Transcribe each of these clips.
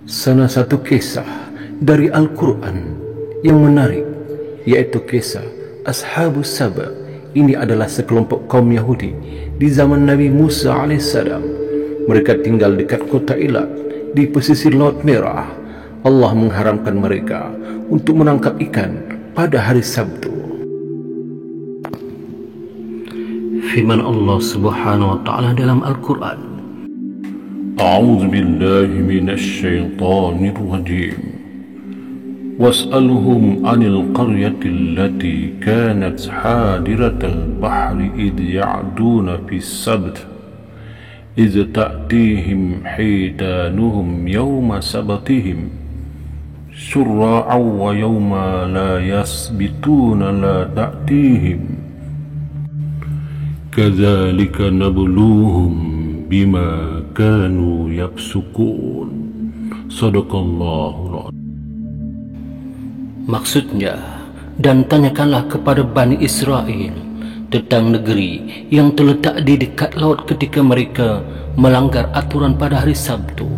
Salah satu kisah dari Al-Quran yang menarik, yaitu kisah Ashabus Saba. Ini adalah sekelompok kaum Yahudi di zaman Nabi Musa AS. Mereka tinggal dekat kota Ilat di pesisir Laut Merah. Allah mengharamkan mereka untuk menangkap ikan pada hari Sabtu. Firman Allah Subhanahu wa taala dalam Al-Quran, أعوذ بالله من الشيطان الرجيم واسألهم عن القرية التي كانت حاضرة البحر إذ يعدون في السبت إذ تأتيهم حيتانهم يوم سبتهم شرعا ويوم لا يسبتون لا تأتيهم كذلك نبلوهم بما كانوا يفسقون. Sadaqallahul Azim. Maksudnya, dan tanyakanlah kepada Bani Israel tentang negeri yang terletak di dekat laut ketika mereka melanggar aturan pada hari Sabtu,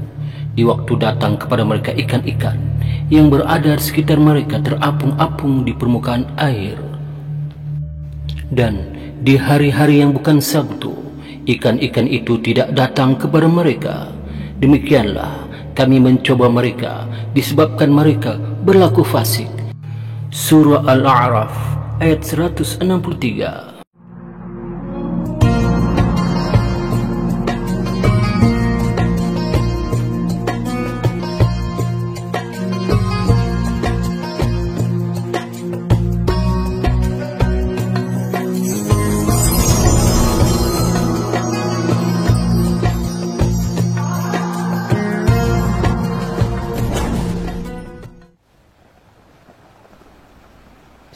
di waktu datang kepada mereka ikan-ikan yang berada di sekitar mereka terapung-apung di permukaan air. Dan di hari-hari yang bukan Sabtu, ikan-ikan itu tidak datang kepada mereka. Demikianlah kami mencoba mereka disebabkan mereka berlaku fasik. Surah Al-A'raf ayat 163.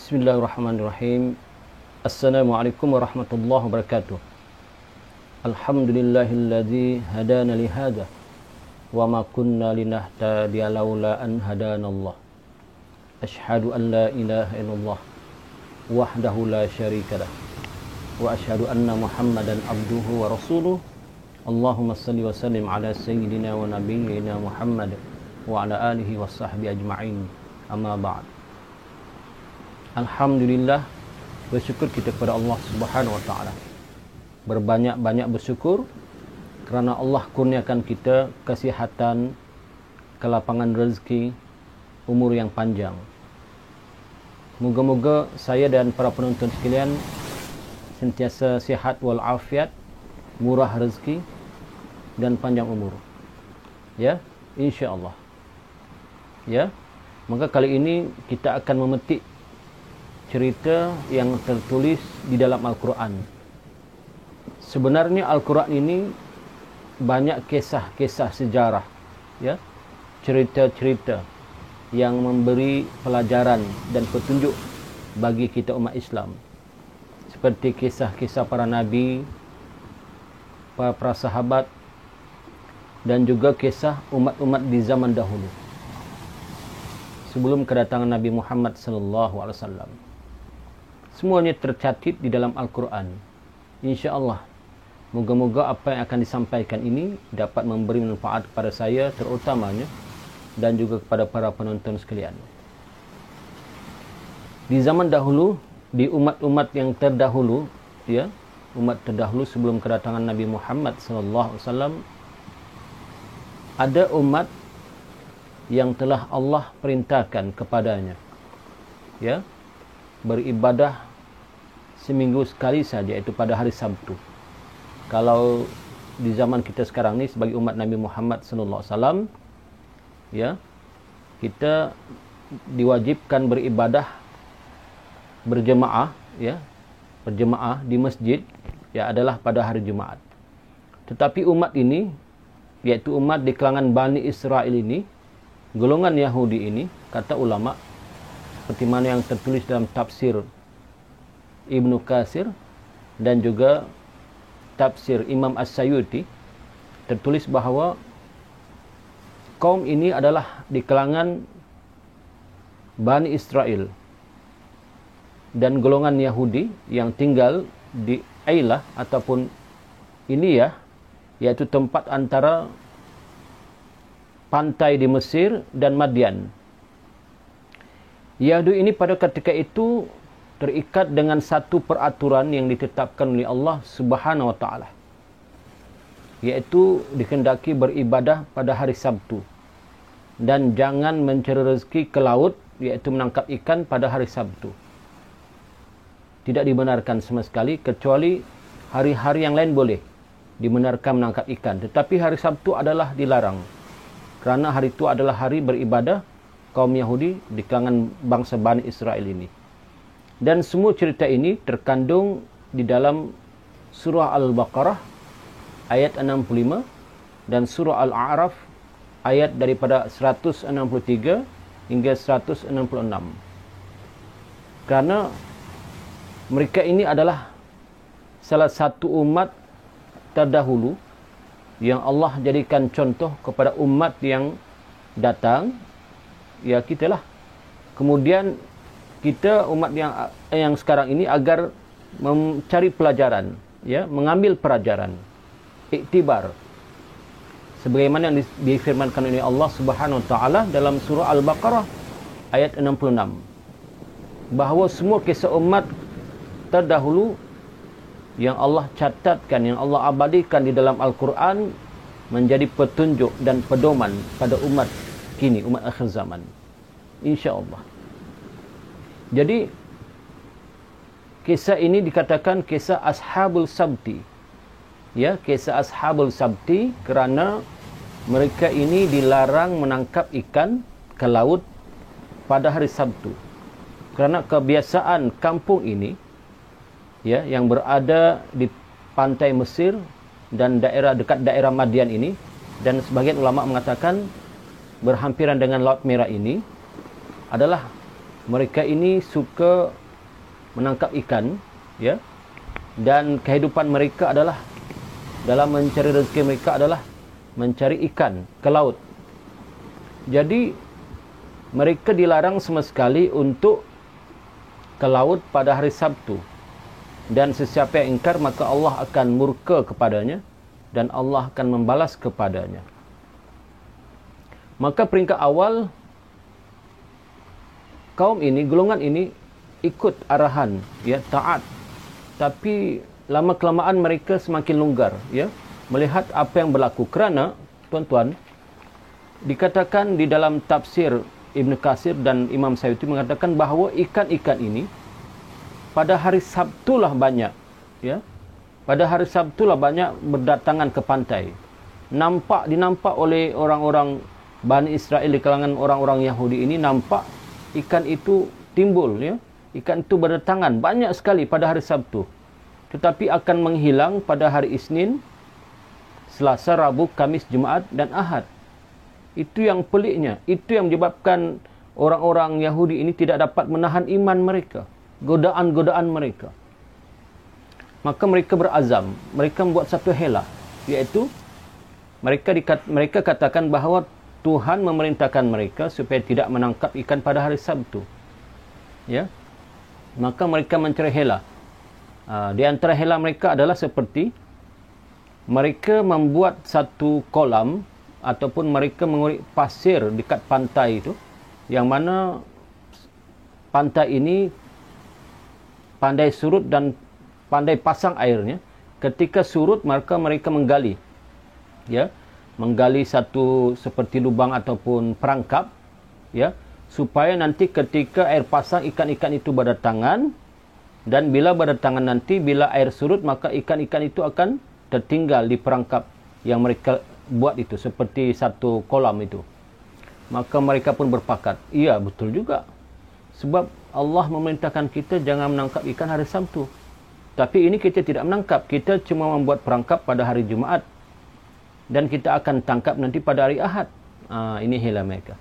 Bismillahirrahmanirrahim. Assalamualaikum warahmatullahi wabarakatuh. Alhamdulillahilladzi hadana li hada wa ma kunna linahtadiya laula an hadanallah. Asyhadu an la ilaha illallah wahdahu la syarikalah wa asyhadu anna Muhammadan abduhu wa rasuluh. Allahumma salli wa sallim ala sayyidina wa nabiyyina Muhammad wa ala alihi wa sahbihi ajma'in. Amma ba'd. Alhamdulillah, bersyukur kita kepada Allah Subhanahu wa taala. Berbanyak-banyak bersyukur kerana Allah kurniakan kita kesihatan, kelapangan rezeki, umur yang panjang. Moga-moga saya dan para penonton sekalian sentiasa sihat walafiat, murah rezeki dan panjang umur. Ya, insya-Allah. Ya. Maka kali ini kita akan memetik cerita yang tertulis di dalam Al-Quran. Sebenarnya Al-Quran ini banyak kisah-kisah sejarah, ya, cerita-cerita yang memberi pelajaran dan petunjuk bagi kita umat Islam. Seperti kisah-kisah para nabi, para sahabat, dan juga kisah umat-umat di zaman dahulu sebelum kedatangan Nabi Muhammad SAW. Semuanya tercatat di dalam Al-Quran. InsyaAllah, moga-moga apa yang akan disampaikan ini dapat memberi manfaat kepada saya terutamanya dan juga kepada para penonton sekalian. Di zaman dahulu, di umat-umat yang terdahulu, ya, umat terdahulu sebelum kedatangan Nabi Muhammad SAW, ada umat yang telah Allah perintahkan kepadanya, ya, beribadah seminggu sekali saja, iaitu pada hari Sabtu. Kalau di zaman kita sekarang ni sebagai umat Nabi Muhammad SAW, ya, kita diwajibkan beribadah berjemaah, ya, berjemaah di masjid, ya, adalah pada hari Jumaat. Tetapi umat ini, yaitu umat di kalangan Bani Israel ini, golongan Yahudi ini, kata ulama, seperti mana yang tertulis dalam tafsir Ibnu Katsir dan juga tafsir Imam As-Sayuti, tertulis bahawa kaum ini adalah di kalangan Bani Israel dan golongan Yahudi yang tinggal di Ailah ataupun Iliyah, yaitu tempat antara pantai di Mesir dan Madian. Yahudi ini pada ketika itu terikat dengan satu peraturan yang ditetapkan oleh Allah Subhanahu wa taala, iaitu dikehendaki beribadah pada hari Sabtu dan jangan mencari rezeki ke laut, iaitu menangkap ikan pada hari Sabtu. Tidak dibenarkan sama sekali, kecuali hari-hari yang lain boleh dibenarkan menangkap ikan, tetapi hari Sabtu adalah dilarang, kerana hari itu adalah hari beribadah kaum Yahudi di kalangan bangsa Bani Israel ini. Dan semua cerita ini terkandung di dalam surah Al-Baqarah ayat 65 dan surah Al-A'raf ayat daripada 163 hingga 166. Kerana mereka ini adalah salah satu umat terdahulu yang Allah jadikan contoh kepada umat yang datang, ya kita lah. Kemudian kita umat yang sekarang ini agar mencari pelajaran, ya, mengambil pelajaran, iktibar, sebagaimana yang difirmankan oleh Allah Subhanahu wa taala dalam surah Al-Baqarah ayat 66, bahawa semua kisah umat terdahulu yang Allah catatkan, yang Allah abadikan di dalam Al-Quran menjadi petunjuk dan pedoman pada umat kini, umat akhir zaman, insya-Allah. Jadi kisah ini dikatakan kisah Ashabul Sabti, ya, kisah Ashabul Sabti, kerana mereka ini dilarang menangkap ikan ke laut pada hari Sabtu. Kerana kebiasaan kampung ini, ya, yang berada di pantai Mesir dan daerah dekat daerah Madian ini, dan sebagian ulama mengatakan berhampiran dengan Laut Merah ini, adalah mereka ini suka menangkap ikan, ya, dan kehidupan mereka adalah dalam mencari rezeki mereka adalah mencari ikan ke laut. Jadi mereka dilarang sama sekali untuk ke laut pada hari Sabtu. Dan sesiapa yang ingkar, maka Allah akan murka kepadanya dan Allah akan membalas kepadanya. Maka peringkat awal, kaum ini, golongan ini ikut arahan, ya, taat. Tapi lama kelamaan mereka semakin longgar, ya, melihat apa yang berlaku. Kerana tuan-tuan, dikatakan di dalam tafsir Ibn Katsir dan Imam Suyuti mengatakan bahawa ikan-ikan ini pada hari Sabtu lah banyak, ya. Pada hari Sabtu lah banyak berdatangan ke pantai. Dinampak oleh orang-orang Bani Israel di kalangan orang-orang Yahudi ini, nampak ikan itu timbul, ya. Ikan itu berdatangan banyak sekali pada hari Sabtu. Tetapi akan menghilang pada hari Isnin, Selasa, Rabu, Kamis, Jumaat dan Ahad. Itu yang peliknya. Itu yang menyebabkan orang-orang Yahudi ini tidak dapat menahan iman mereka, godaan-godaan mereka. Maka mereka berazam, mereka membuat satu helah, iaitu mereka katakan bahawa Tuhan memerintahkan mereka supaya tidak menangkap ikan pada hari Sabtu, ya. Maka mereka mencari helah. Di antara helah mereka adalah seperti mereka membuat satu kolam ataupun mereka mengurik pasir dekat pantai itu, yang mana pantai ini pandai surut dan pandai pasang airnya. Ketika surut, maka mereka menggali, ya, menggali satu seperti lubang ataupun perangkap, ya, supaya nanti ketika air pasang, ikan-ikan itu berdatangan, dan bila berdatangan nanti, bila air surut, maka ikan-ikan itu akan tertinggal di perangkap yang mereka buat itu, seperti satu kolam itu. Maka mereka pun berpakat, iya betul juga, sebab Allah memerintahkan kita jangan menangkap ikan hari Sabtu. Tapi ini kita tidak menangkap, kita cuma membuat perangkap pada hari Jumaat, dan kita akan tangkap nanti pada hari Ahad. Ini helah mereka.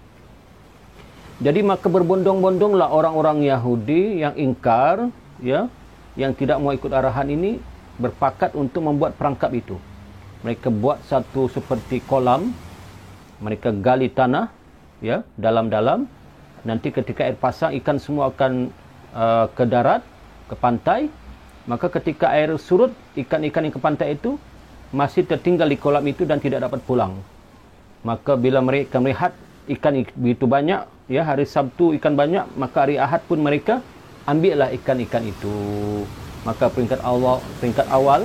Jadi maka berbondong-bondonglah orang-orang Yahudi yang ingkar, ya, yang tidak mau ikut arahan ini, berpakat untuk membuat perangkap itu. Mereka buat satu seperti kolam, mereka gali tanah, ya, dalam-dalam. Nanti ketika air pasang, ikan semua akan ke darat, ke pantai. Maka ketika air surut, ikan-ikan yang ke pantai itu masih tertinggal di kolam itu dan tidak dapat pulang. Maka bila mereka melihat ikan begitu banyak, ya, hari Sabtu ikan banyak, maka hari Ahad pun mereka ambillah ikan-ikan itu. Maka peringkat awal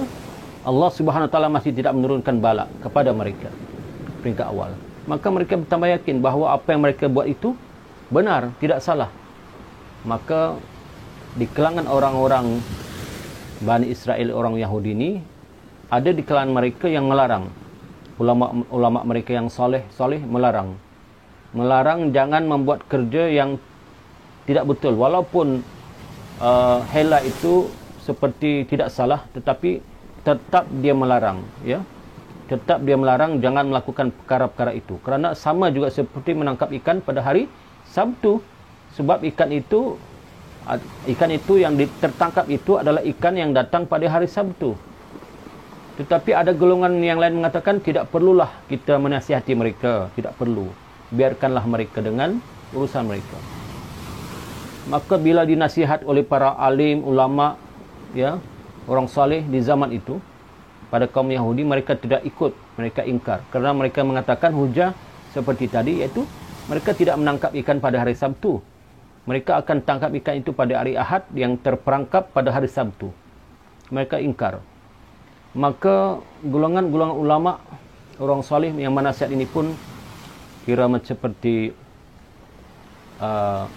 Allah Subhanahu Wa Taala masih tidak menurunkan bala kepada mereka. Peringkat awal. Maka mereka bertambah yakin bahawa apa yang mereka buat itu benar, tidak salah. Maka di kalangan orang-orang Bani Israel, orang Yahudi ini, ada di kalangan mereka yang melarang. Ulama mereka yang soleh melarang. Melarang jangan membuat kerja yang tidak betul. Walaupun hela itu seperti tidak salah, tetapi tetap dia melarang, ya. Tetap dia melarang jangan melakukan perkara-perkara itu. Kerana sama juga seperti menangkap ikan pada hari Sabtu. Sebab ikan itu yang tertangkap itu adalah ikan yang datang pada hari Sabtu. Tetapi ada golongan yang lain mengatakan tidak perlulah kita menasihati mereka, tidak perlu. Biarkanlah mereka dengan urusan mereka. Maka bila dinasihat oleh para alim, ulama, ya, orang saleh di zaman itu, pada kaum Yahudi, mereka tidak ikut, mereka ingkar. Kerana mereka mengatakan hujah seperti tadi, iaitu mereka tidak menangkap ikan pada hari Sabtu. Mereka akan tangkap ikan itu pada hari Ahad yang terperangkap pada hari Sabtu. Mereka ingkar. Maka golongan-golongan ulama, orang saleh yang menasihat ini pun kira macam seperti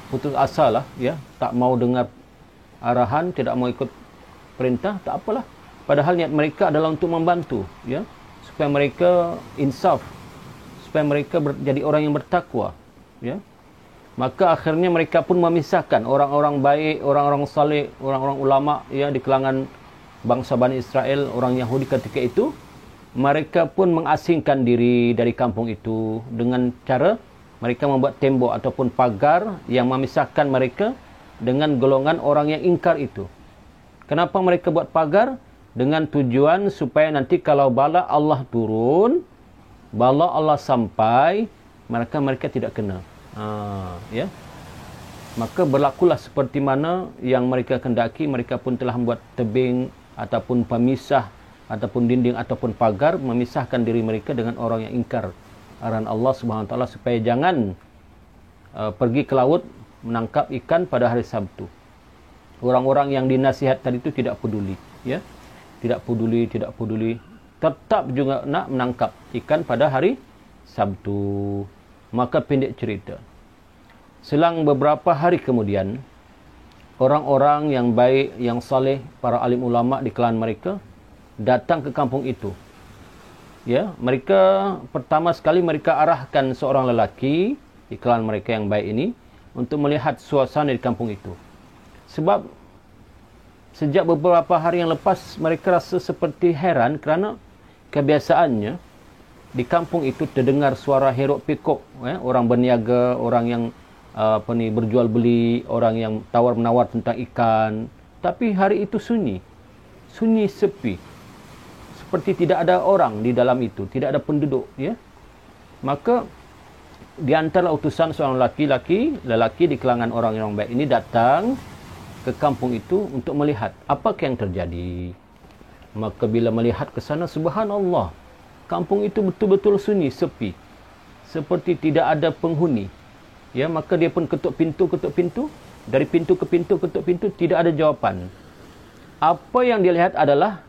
putus asa lah, ya, tak mau dengar arahan, tidak mau ikut perintah, tak apalah. Padahal niat mereka adalah untuk membantu, ya, supaya mereka insaf, supaya mereka jadi orang yang bertakwa, ya. Maka akhirnya mereka pun memisahkan orang-orang baik, orang-orang saleh, orang-orang ulama, ya, di kalangan bangsa Bani Israel, orang Yahudi ketika itu. Mereka pun mengasingkan diri dari kampung itu dengan cara mereka membuat tembok ataupun pagar yang memisahkan mereka dengan golongan orang yang ingkar itu. Kenapa mereka buat pagar? Dengan tujuan supaya nanti kalau bala Allah turun, bala Allah sampai, mereka tidak kena. Ya. Maka berlakulah seperti mana yang mereka kendaki. Mereka pun telah membuat tebing ataupun pemisah ataupun dinding ataupun pagar memisahkan diri mereka dengan orang yang ingkar arahan Allah Subhanahu Wa Taala supaya jangan pergi ke laut menangkap ikan pada hari Sabtu. Orang-orang yang dinasihat tadi itu tidak peduli, ya. Tidak peduli, tetap juga nak menangkap ikan pada hari Sabtu. Maka pendek cerita, selang beberapa hari kemudian, orang-orang yang baik, yang saleh, para alim ulama di kalangan mereka datang ke kampung itu. Ya, mereka pertama sekali mereka arahkan seorang lelaki di kalangan mereka yang baik ini untuk melihat suasana di kampung itu. Sebab sejak beberapa hari yang lepas mereka rasa seperti heran kerana kebiasaannya di kampung itu terdengar suara herok pikuk, ya, orang berniaga, orang yang berjual beli, orang yang tawar menawar tentang ikan. Tapi hari itu sunyi sepi, seperti tidak ada orang di dalam itu, tidak ada penduduk, ya. Maka di antara utusan seorang lelaki di kalangan orang yang baik ini datang ke kampung itu untuk melihat apakah yang terjadi. Maka bila melihat ke sana, subhanallah, kampung itu betul-betul sunyi, sepi, seperti tidak ada penghuni. Ya, maka dia pun ketuk pintu, dari pintu ke pintu, ketuk pintu, tidak ada jawapan. Apa yang dia lihat adalah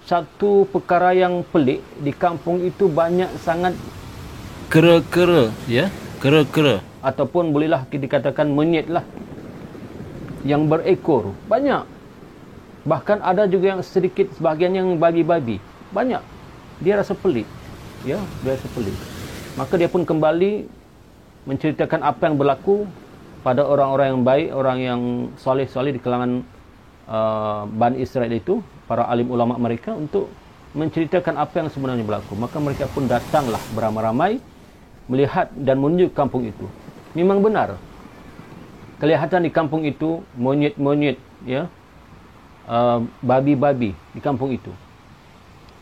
satu perkara yang pelik. Di kampung itu banyak sangat kera-kera, ya, kera-kera, ataupun bolehlah kita katakan monyet lah, yang berekor, banyak. Bahkan ada juga yang sedikit, sebahagian yang babi-babi, banyak. Dia rasa pelik, ya, dia rasa pelik. Maka dia pun kembali menceritakan apa yang berlaku pada orang-orang yang baik, orang yang soleh-soleh di kalangan Bani Israel itu, para alim ulama mereka, untuk menceritakan apa yang sebenarnya berlaku. Maka mereka pun datanglah beramai-ramai melihat dan menuju kampung itu. Memang benar, kelihatan di kampung itu monyet-monyet, ya, babi-babi di kampung itu.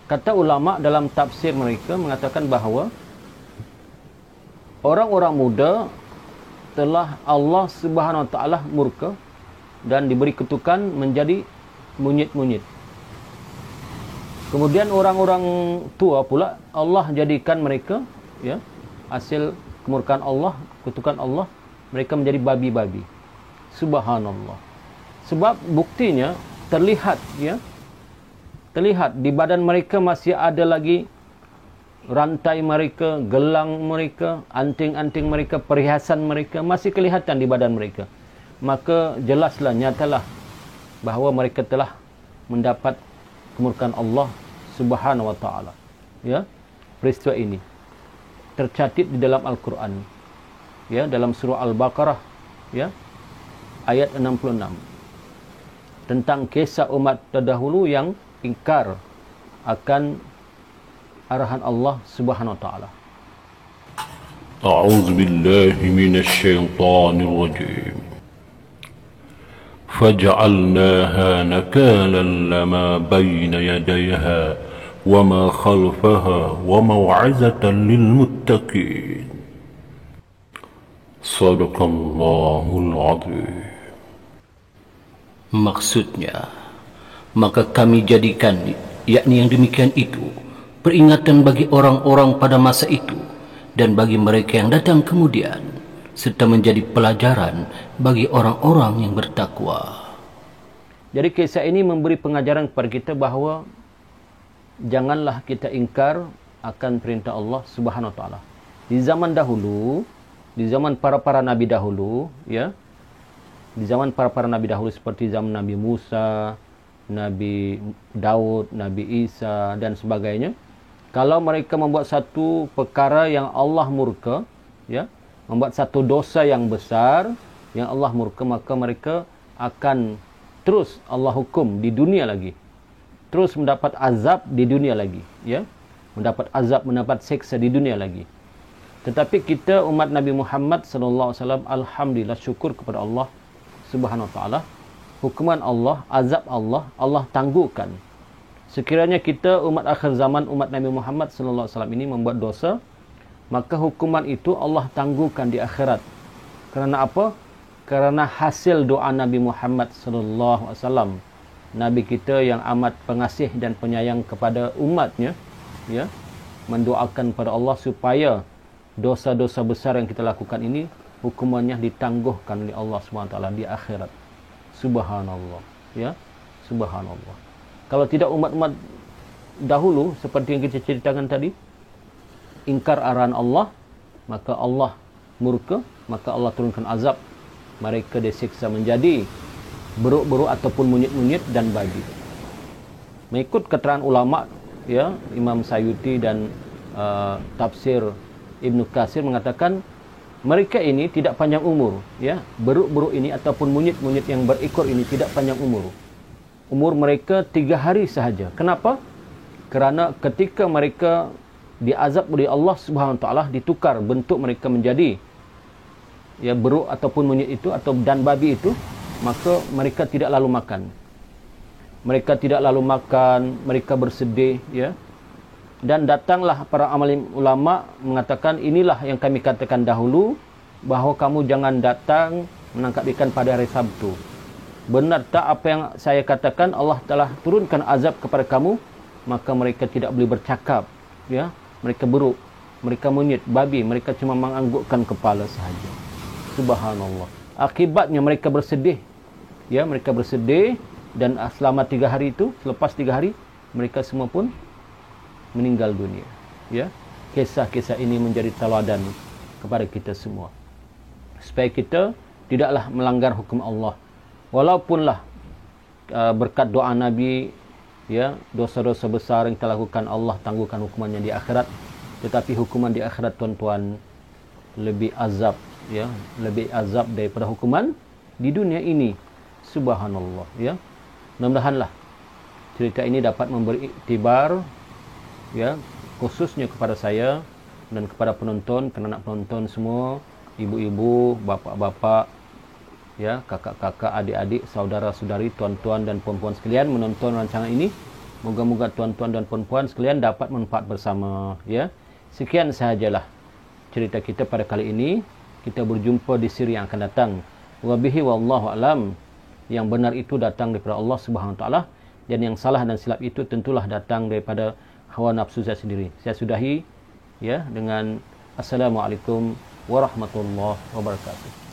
Kata ulama dalam tafsir mereka mengatakan bahawa orang-orang muda telah Allah Subhanahu Wa Taala murka dan diberi kutukan menjadi monyet-monyet. Kemudian orang-orang tua pula Allah jadikan mereka ya, hasil kemurkaan Allah, kutukan Allah, mereka menjadi babi-babi. Subhanallah. Sebab buktinya terlihat, ya, terlihat di badan mereka masih ada lagi rantai mereka, gelang mereka, anting-anting mereka, perhiasan mereka masih kelihatan di badan mereka. Maka jelaslah, nyatalah bahawa mereka telah mendapat kemurkaan Allah Subhanahu wa taala. Ya, peristiwa ini tercatat di dalam Al-Quran, ya, dalam surah Al-Baqarah, ya, ayat 66, tentang kisah umat terdahulu yang ingkar akan arahan Allah Subhanahu wa taala. A'udzu billahi minasy syaithanir rajim. فجعلناها نكالا لما بين يديها وما خلفها وموعظة للمتقين. صدق الله العظيم. Maksudnya, maka kami jadikan, yakni yang demikian itu, peringatan bagi orang-orang pada masa itu dan bagi mereka yang datang kemudian, serta menjadi pelajaran bagi orang-orang yang bertakwa. Jadi kisah ini memberi pengajaran kepada kita bahawa janganlah kita ingkar akan perintah Allah Subhanahu wa taala. Di zaman dahulu, di zaman para nabi dahulu, ya, di zaman para nabi dahulu seperti zaman Nabi Musa, Nabi Daud, Nabi Isa dan sebagainya, kalau mereka membuat satu perkara yang Allah murka, ya, membuat satu dosa yang besar yang Allah murka, maka mereka akan terus Allah hukum di dunia lagi, terus mendapat azab di dunia lagi, ya, mendapat azab, mendapat seksa di dunia lagi. Tetapi kita umat Nabi Muhammad sallallahu alaihi wasallam, alhamdulillah, syukur kepada Allah Subhanahu wa taala, hukuman Allah, azab Allah, Allah tangguhkan. Sekiranya kita umat akhir zaman, umat Nabi Muhammad sallallahu alaihi wasallam ini membuat dosa, maka hukuman itu Allah tangguhkan di akhirat. Kerana apa? Kerana hasil doa Nabi Muhammad sallallahu alaihi wasallam, Nabi kita yang amat pengasih dan penyayang kepada umatnya, ya, mendoakan kepada Allah supaya dosa-dosa besar yang kita lakukan ini hukumannya ditangguhkan oleh Allah SWT di akhirat. Subhanallah, ya, subhanallah. Kalau tidak umat-umat dahulu seperti yang kita ceritakan tadi, ingkar arahan Allah, maka Allah murka, maka Allah turunkan azab, mereka disiksa menjadi beruk-beruk ataupun munyit-munyit dan babi. Mengikut keterangan ulama, ya, Imam Sayuti dan tafsir Ibnu Katsir mengatakan mereka ini tidak panjang umur, ya, beruk-beruk ini ataupun munyit-munyit yang berikor ini tidak panjang umur. Umur mereka 3 hari sahaja. Kenapa? Kerana ketika mereka diazab oleh Allah Subhanahu wa taala, ditukar bentuk mereka menjadi, ya, beruk ataupun monyet itu atau dan babi itu, maka mereka tidak lalu makan. Mereka tidak lalu makan, mereka bersedih, ya. Dan datanglah para alim ulama mengatakan, inilah yang kami katakan dahulu, bahawa kamu jangan datang menangkap ikan pada hari Sabtu. Benar tak apa yang saya katakan? Allah telah turunkan azab kepada kamu. Maka mereka tidak boleh bercakap, ya. Mereka beruk, mereka monyet, babi, mereka cuma menganggukkan kepala sahaja. Subhanallah. Akibatnya mereka bersedih, ya, mereka bersedih, dan selama 3 hari itu, selepas 3 hari, mereka semua pun meninggal dunia, ya. Kisah-kisah ini menjadi teladan kepada kita semua, supaya kita tidaklah melanggar hukum Allah. Walaupunlah berkat doa Nabi, ya, dosa-dosa besar yang kita lakukan Allah tangguhkan hukumannya di akhirat, tetapi hukuman di akhirat, tuan-tuan, lebih azab, ya, lebih azab daripada hukuman di dunia ini. Subhanallah, ya. Mudah-mudahanlah cerita ini dapat memberi iktibar, ya, khususnya kepada saya dan kepada penonton, anak penonton semua, ibu-ibu, bapa-bapa, ya, kakak-kakak, adik-adik, saudara-saudari, tuan-tuan dan puan-puan sekalian menonton rancangan ini. Moga-moga tuan-tuan dan puan-puan sekalian dapat manfaat bersama, ya. Sekian sahajalah cerita kita pada kali ini. Kita berjumpa di siri yang akan datang. Wabihi wallahu alam. Yang benar itu datang daripada Allah Subhanahu wa taala, dan yang salah dan silap itu tentulah datang daripada hawa nafsu saya sendiri. Saya sudahi. ya dengan assalamualaikum warahmatullahi wabarakatuh.